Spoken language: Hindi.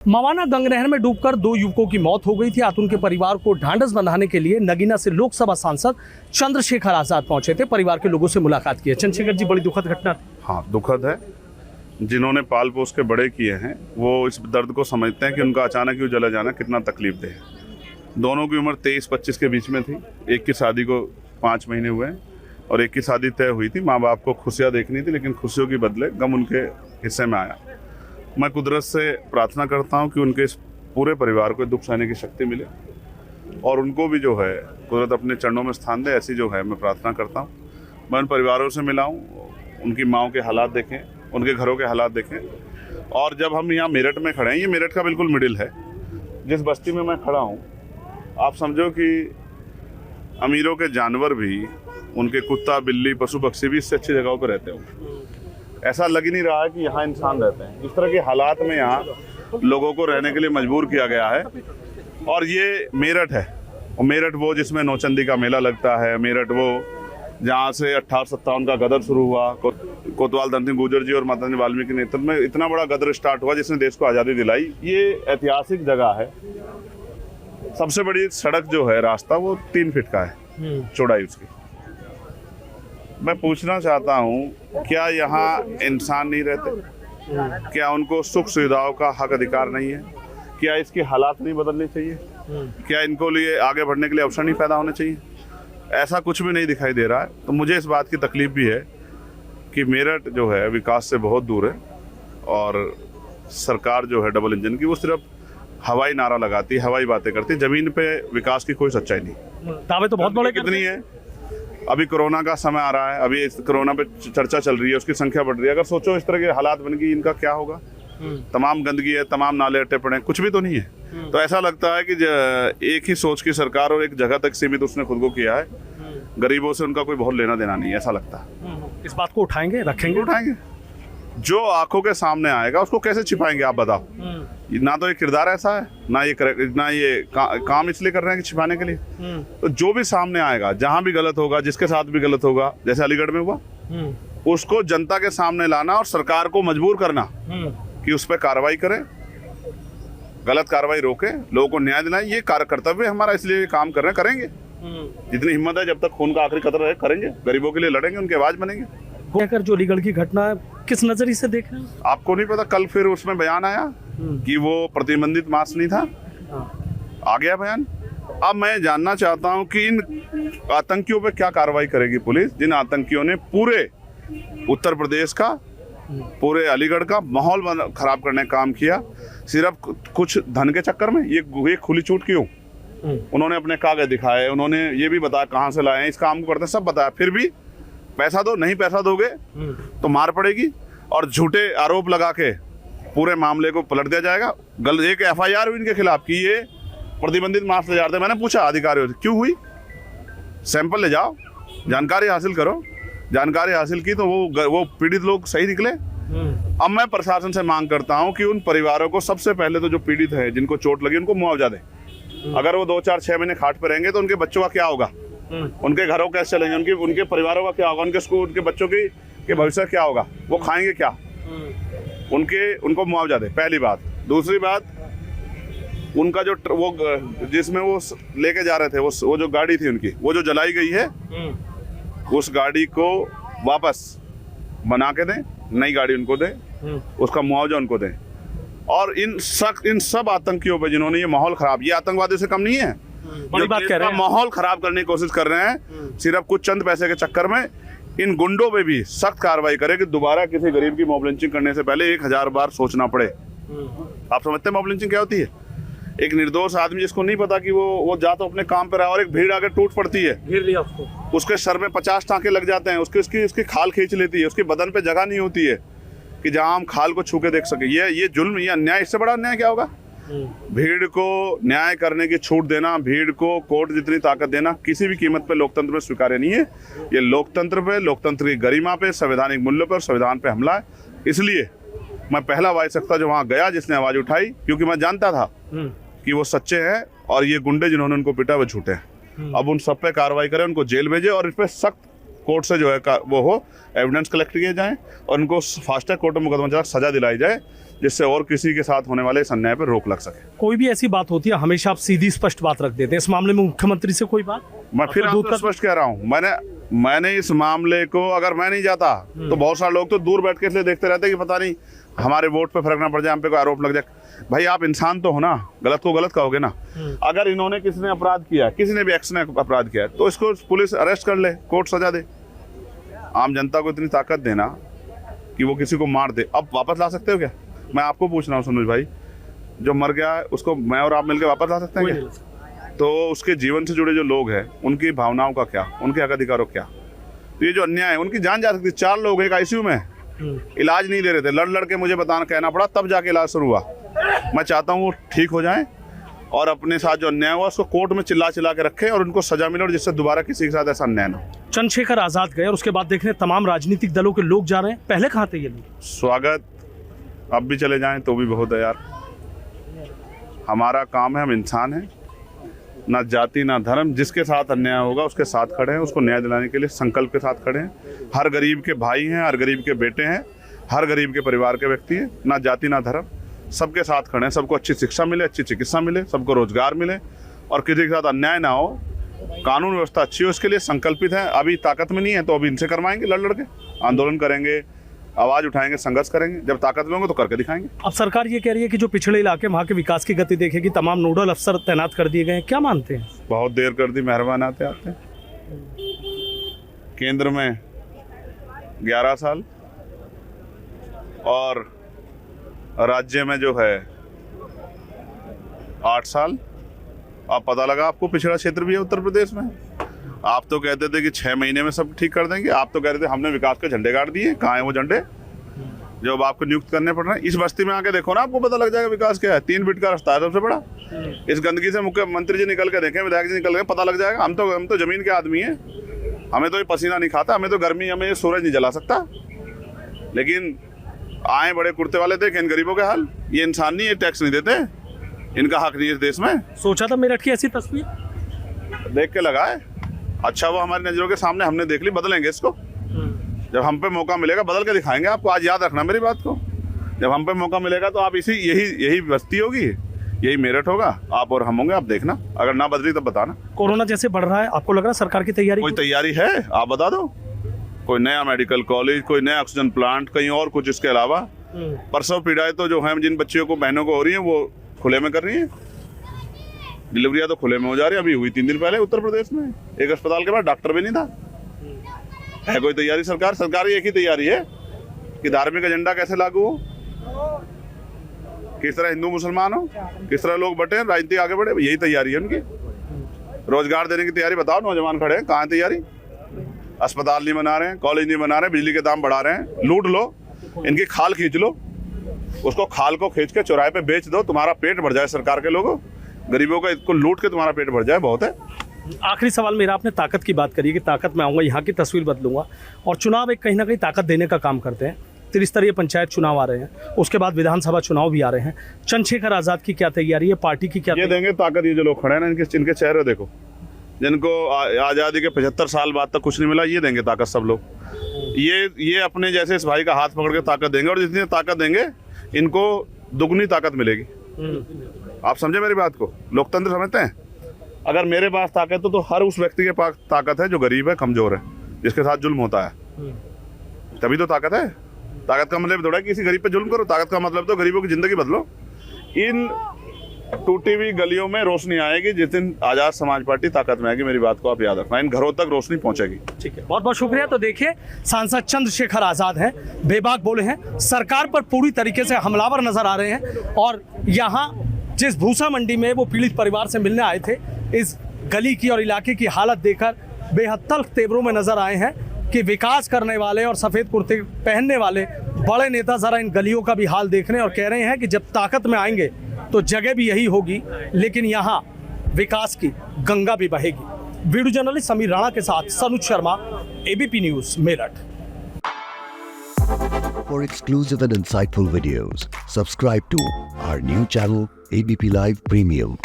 मवाना गंगनहर में डूबकर 2 युवकों की मौत हो गई थी। आज उनके परिवार को ढांढस बंधाने के लिए नगीना से लोकसभा सांसद चंद्रशेखर आजाद पहुंचे थे। परिवार के लोगों से मुलाकात की है। चंद्रशेखर जी, बड़ी दुखद घटना। हाँ, दुखद है। जिन्होंने पाल पोस के बड़े किए हैं वो इस दर्द को समझते हैं कि उनका अचानक यूँ जला जाना कितना तकलीफ देह है। दोनों की उम्र 23-25 के बीच में थी। एक की शादी को 5 महीने हुए हैं और एक की शादी तय हुई थी। माँ बाप को खुशियाँ देखनी थी, लेकिन खुशियों के बदले गम उनके हिस्से में आया। मैं कुदरत से प्रार्थना करता हूँ कि उनके इस पूरे परिवार को दुख सहने की शक्ति मिले और उनको भी जो है कुदरत अपने चरणों में स्थान दे, ऐसी जो है मैं प्रार्थना करता हूँ। मैं उन परिवारों से मिला हूँ, उनकी माँओं के हालात देखें, उनके घरों के हालात देखें। और जब हम यहाँ मेरठ में खड़े हैं, ये मेरठ का बिल्कुल मिडिल है। जिस बस्ती में मैं खड़ा हूँ, आप समझो कि अमीरों के जानवर भी, उनके कुत्ता बिल्ली पशु पक्षी भी इससे अच्छी जगहों पर रहते हों। ऐसा लग ही नहीं रहा है कि यहाँ इंसान रहते हैं। इस तरह के हालात में यहाँ लोगों को रहने के लिए मजबूर किया गया है। और ये मेरठ है, और मेरठ वो जिसमें नौचंदी का मेला लगता है, मेरठ वो जहाँ से 1857 का गदर शुरू हुआ। कोतवाल धन सिंह गुर्जर जी और माता जी वाल्मीकि के नेतृत्व में इतना बड़ा गदर स्टार्ट हुआ जिसने देश को आज़ादी दिलाई। ये ऐतिहासिक जगह है। सबसे बड़ी सड़क जो है, रास्ता, वो 3 फीट का है चौड़ाई उसकी। मैं पूछना चाहता हूँ, क्या यहाँ इंसान नहीं रहते? क्या उनको सुख सुविधाओं का हक अधिकार नहीं है? क्या इसके हालात नहीं बदलने चाहिए? क्या इनको लिए आगे बढ़ने के लिए अवसर नहीं पैदा होने चाहिए? ऐसा कुछ भी नहीं दिखाई दे रहा है। तो मुझे इस बात की तकलीफ भी है कि मेरठ जो है विकास से बहुत दूर है और सरकार जो है डबल इंजन की, वो सिर्फ हवाई नारा लगाती है, हवाई बातें करती है। जमीन पे विकास की कोई सच्चाई नहीं। दावे तो बहुत बड़े कितनी है। अभी कोरोना का समय आ रहा है, अभी इस कोरोना पे चर्चा चल रही है, उसकी संख्या बढ़ रही है। अगर सोचो इस तरह के हालात बन गई, इनका क्या होगा? तमाम गंदगी है, तमाम नाले अट्टे पड़े हैं, कुछ भी तो नहीं है। तो ऐसा लगता है कि एक ही सोच की सरकार और एक जगह तक सीमित उसने खुद को किया है। गरीबों से उनका कोई बहुत लेना देना नहीं है, ऐसा लगता है। इस बात को उठाएंगे, रखेंगे? उठाएंगे। जो आंखों के सामने आएगा उसको कैसे छिपाएंगे, आप बताओ। ना तो ये किरदार ऐसा है, ना ये काम इसलिए कर रहे हैं कि छिपाने के लिए। तो जो भी सामने आएगा, जहां भी गलत होगा, जिसके साथ भी गलत होगा, जैसे अलीगढ़ में हुआ, उसको जनता के सामने लाना और सरकार को मजबूर करना कि उस पर कार्रवाई करे, गलत कार्रवाई रोके, लोगों को न्याय दिलाए। ये कर्तव्य हमारा, इसलिए काम कर रहे हैं, करेंगे। जितनी हिम्मत है, जब तक खून का आखिरी कतरा है, करेंगे। गरीबों के लिए लड़ेंगे, उनकी आवाज बनेंगे। लेकर जो अलीगढ़ की घटना है, किस नजरिए से देख रहे हैं? आपको नहीं पता, कल फिर उसमें बयान आया कि वो प्रतिबंधित मास्क नहीं था। आ गया बयान। अब मैं जानना चाहता हूं कि इन आतंकियों पे क्या कार्रवाई करेगी पुलिस, जिन आतंकियों ने पूरे उत्तर प्रदेश का, पूरे अलीगढ़ का माहौल खराब करने का काम किया, सिर्फ कुछ धन के चक्कर में। ये खुली छूट क्यों? उन्होंने अपने कागज दिखाए, उन्होंने ये भी बताया कहाँ से लाए हैं, इस काम को करते हैं, सब बताया। फिर भी पैसा दो, नहीं पैसा दोगे तो मार पड़ेगी और झूठे आरोप लगा के पूरे मामले को पलट दिया जाएगा। एक FIR हुई इनके खिलाफ कि ये प्रतिबंधित मास्क ले जाते। मैंने पूछा अधिकारियों से, क्यों हुई? सैंपल ले जाओ, जानकारी हासिल करो। जानकारी हासिल की तो वो पीड़ित लोग सही निकले। अब मैं प्रशासन से मांग करता हूं कि उन परिवारों को सबसे पहले तो जो पीड़ित है, जिनको चोट लगी, उनको मुआवजा दे। अगर वो 2, 4, 6 महीने खाट पर रहेंगे तो उनके बच्चों का क्या होगा? उनके घरों कैसे चलेंगे? उनके परिवारों का क्या होगा? उनके स्कूल, उनके बच्चों के भविष्य क्या होगा? वो खाएंगे क्या? उनको मुआवजा दे, पहली बात। दूसरी बात, उनका जो वो जिसमें वो लेके जा रहे थे, वो जो गाड़ी थी उनकी, वो जो जलाई गई है, उस गाड़ी को वापस बना के दें, नई गाड़ी उनको दे, उसका मुआवजा उनको दें। और इन सब आतंकियों पे जिन्होंने ये माहौल खराब, ये आतंकवादियों से कम नहीं है, बड़ी बात कह रहे हैं। माहौल खराब करने की कोशिश कर रहे हैं सिर्फ कुछ चंद पैसे के चक्कर में। इन गुंडों पे भी सख्त कार्रवाई करे कि दोबारा किसी गरीब की मॉब लिंचिंग करने से पहले 1000 बार सोचना पड़े। आप समझते हैं मॉब लिंचिंग क्या होती है? एक निर्दोष आदमी जिसको नहीं पता कि वो जा तो अपने काम पे रहा और एक भीड़ आके टूट पड़ती है, घेर लिया उसको, उसके सर में 50 टाँके लग जाते हैं, उसकी खाल खींच लेती है, उसके बदन पे जगह नहीं होती है कि जहां हम खाल को छू के देख सके। ये जुल्म, ये अन्याय, इससे बड़ा अन्याय क्या होगा? भीड़ को न्याय करने की छूट देना, भीड़ को कोर्ट जितनी ताकत देना, किसी भी कीमत पे लोकतंत्र में स्वीकार्य नहीं है। ये लोकतंत्र पे, लोकतंत्र की गरिमा पे, संवैधानिक मूल्यों पर, संविधान पे हमला है। इसलिए मैं पहला वायसकता जो वहां गया, जिसने आवाज उठाई, क्योंकि मैं जानता था कि वो सच्चे हैं और ये गुंडे जिन्होंने उनको पिटा वो झूठे हैं। अब उन सब पे कार्रवाई करें, उनको जेल भेजे और इस पे सख्त कोर्ट से जो है वो हो, एविडेंस कलेक्ट किए जाएं और उनको फास्ट ट्रैक कोर्ट में मुकदमा चला सजा दिलाई जाए, जिससे और किसी के साथ होने वाले इस अन्याय पर रोक लग सके। कोई भी ऐसी बात होती है हमेशा आप सीधी स्पष्ट बात रख देते हैं, इस मामले में मुख्यमंत्री से कोई बात? मैं फिर आपको स्पष्ट कह रहा हूँ, मैंने इस मामले को, अगर मैं नहीं जाता तो बहुत सारे लोग तो दूर बैठ के इसलिए देखते रहते कि पता नहीं हमारे वोट पे फर्क ना पड़ जाए, हम पे कोई आरोप लग जाए। भाई आप इंसान तो हो ना, गलत को गलत कहोगे ना। अगर इन्होंने किसी ने अपराध किया, किसी ने भी एक्स ने अपराध किया तो इसको पुलिस अरेस्ट कर ले, कोर्ट सजा दे। आम जनता को इतनी ताकत देना कि वो किसी को मार दे, अब वापस ला सकते हो क्या? मैं आपको पूछ रहा हूँ सुनील भाई, जो मर गया है उसको मैं और आप मिलकर वापस ला सकते हैं क्या? तो उसके जीवन से जुड़े जो लोग हैं उनकी भावनाओं का क्या, उनके हक अधिकारों क्या? तो ये जो अन्याय है, उनकी जान जा सकती है। 4 लोग एक आईसीयू में इलाज नहीं ले रहे थे, लड़ के मुझे बताना कहना पड़ा, तब जाके इलाज शुरू हुआ। मैं चाहता हूँ वो ठीक हो जाए और अपने साथ जो अन्याय हुआ उसको कोर्ट में चिल्ला के रखे और उनको सजा मिले, और जिससे दोबारा किसी के साथ ऐसा अन्याय ना हो। चंद्रशेखर आजाद गए और उसके बाद देखने तमाम राजनीतिक दलों के लोग जा रहे हैं, पहले कहाँ थे ये लोग? स्वागत, अब भी चले जाएं तो भी बहुत है यार। हमारा काम है, हम इंसान हैं, ना जाति ना धर्म। जिसके साथ अन्याय होगा उसके साथ खड़े हैं, उसको न्याय दिलाने के लिए संकल्प के साथ खड़े हैं। हर गरीब के भाई हैं, हर गरीब के बेटे हैं, हर गरीब के परिवार के व्यक्ति हैं, ना जाति ना धर्म, सबके साथ खड़े हैं। सबको अच्छी शिक्षा मिले, अच्छी चिकित्सा मिले, सबको रोजगार मिले और किसी के साथ अन्याय ना हो, कानून व्यवस्था अच्छी हो, इसके लिए संकल्पित है। अभी ताकत में नहीं है तो अभी इनसे करवाएंगे, लड़ के आंदोलन करेंगे, आवाज उठाएंगे, संघर्ष करेंगे। जब ताकत में होंगे तो करके दिखाएंगे। अब सरकार ये कह रही है कि जो पिछड़े इलाके वहाँ के विकास की गति देखेगी, तमाम नोडल अफसर तैनात कर दिए गए हैं, क्या मानते हैं? बहुत देर कर दी, मेहरबान आते आते। केंद्र में 11 साल और राज्य में जो है 8 साल। अब पता लगा आपको पिछड़ा क्षेत्र भी है उत्तर प्रदेश में। आप तो कहते थे कि 6 महीने में सब ठीक कर देंगे, आप तो कह रहे थे हमने विकास के झंडे गाड़ दिए। कहाँ हैं वो झंडे जो अब आपको नियुक्त करने पड़ रहे हैं? इस बस्ती में आके देखो ना, आपको पता लग जाएगा विकास क्या है। 3 फीट का रास्ता है सबसे बड़ा। इस गंदगी से मुख्यमंत्री जी निकल के देखें, विधायक जी निकल के, पता लग जाएगा। हम तो जमीन के आदमी हैं, हमें तो ये पसीना नहीं खाता, हमें तो गर्मी, हमें ये सूरज नहीं जला सकता। लेकिन आए बड़े कुर्ते वाले, देखें इन गरीबों के हाल। ये इंसान नहीं, ये टैक्स नहीं देते, इनका हक नहीं है इस देश में। सोचा था मेरठ की ऐसी तस्वीर देख के लगा है अच्छा, वो हमारी नजरों के सामने हमने देख ली, बदलेंगे इसको। जब हम पे मौका मिलेगा बदल के दिखाएंगे आपको। आज याद रखना मेरी बात को, जब हम पे मौका मिलेगा तो आप यही बस्ती होगी, यही मेरठ होगा, आप और हम होंगे। आप देखना, अगर ना बदली तब बताना। कोरोना जैसे बढ़ रहा है, आपको लग रहा है सरकार की तैयारी? कोई तैयारी है आप बता दो। कोई नया मेडिकल कॉलेज, कोई नया ऑक्सीजन प्लांट, कहीं और कुछ इसके अलावा? प्रसव पीड़ाएं तो जो है जिन बच्चियों को, बहनों को हो रही है, वो खुले में कर रही है। डिलीवरियां तो खुले में हो जा रही है। अभी हुई 3 दिन पहले उत्तर प्रदेश में, एक अस्पताल के बाद डॉक्टर भी नहीं था। है कोई तैयारी सरकार एक ही तैयारी है कि धार्मिक एजेंडा कैसे लागू हो, किस तरह हिंदू मुसलमान हो, किस तरह लोग बटे, राजनीति आगे बढ़े, यही तैयारी है उनकी। रोजगार देने की तैयारी बताओ, नौजवान खड़े हैं, कहाँ है तैयारी? अस्पताल नहीं बना रहे हैं, कॉलेज नहीं बना रहे हैं, बिजली के दाम बढ़ा रहे हैं। लूट लो, इनकी खाल खींच लो, उसको खाल को खींच के चौराहे पे बेच दो, तुम्हारा पेट भर जाए। सरकार के लोगों, गरीबों का इसको लूट के तुम्हारा पेट भर जाए, बहुत है। आखिरी सवाल मेरा, आपने ताकत की बात करी कि ताकत में आऊँगा, यहाँ की तस्वीर बदलूंगा, और चुनाव एक कहीं ना कहीं ताकत देने का काम करते हैं। त्रिस्तरीय पंचायत चुनाव आ रहे हैं, उसके बाद विधानसभा चुनाव भी आ रहे हैं। चंद्रशेखर आजाद की क्या तैयारी है, पार्टी की क्या? ये देंगे ताकत। ये जो लोग खड़े हैं ना, इनके चेहरे देखो, जिनको आज़ादी के 75 साल बाद तक कुछ नहीं मिला, ये देंगे ताकत सब लोग। ये अपने जैसे इस भाई का हाथ पकड़ के ताकत देंगे, और जितनी ताकत देंगे इनको दुगनी ताकत मिलेगी। आप समझे मेरी बात को? लोकतंत्र समझते हैं? अगर मेरे पास ताकत तो हर उस व्यक्ति के पास ताकत है जो गरीब है, कमजोर है, जिसके साथ जुल्म होता है, तभी तो ताकत है। ताकत का मतलब थोड़ा किसी गरीब पे जुल्म करो, ताकत का मतलब तो गरीबों की जिंदगी बदलो। इन टूटी हुई गलियों में रोशनी आएगी जिस दिन आजाद समाज पार्टी ताकत में आएगी। मेरी बात को आप याद रखना, इन घरों तक रोशनी पहुंचेगी। ठीक है, बहुत बहुत शुक्रिया। तो देखिए, सांसद चंद्रशेखर आजाद हैं, बेबाक बोले हैं, सरकार पर पूरी तरीके से हमलावर नजर आ रहे हैं। और यहाँ जिस भूसा मंडी में वो पीड़ित परिवार से मिलने आए थे, इस गली की और इलाके की हालत देखकर बेहद तल्ख तेवरों में नजर आए हैं कि विकास करने वाले और सफ़ेद कुर्ते पहनने वाले बड़े नेता ज़रा इन गलियों का भी हाल देख रहे हैं और कह रहे हैं कि जब ताकत में आएंगे तो जगह भी यही होगी, लेकिन यहाँ विकास की गंगा भी बहेगी। वीडियो जर्नलिस्ट समीर राणा के साथ Sanuj Sharma, ABP news, Meerut. For exclusive and insightful videos, subscribe to our new channel ABP Live Premium.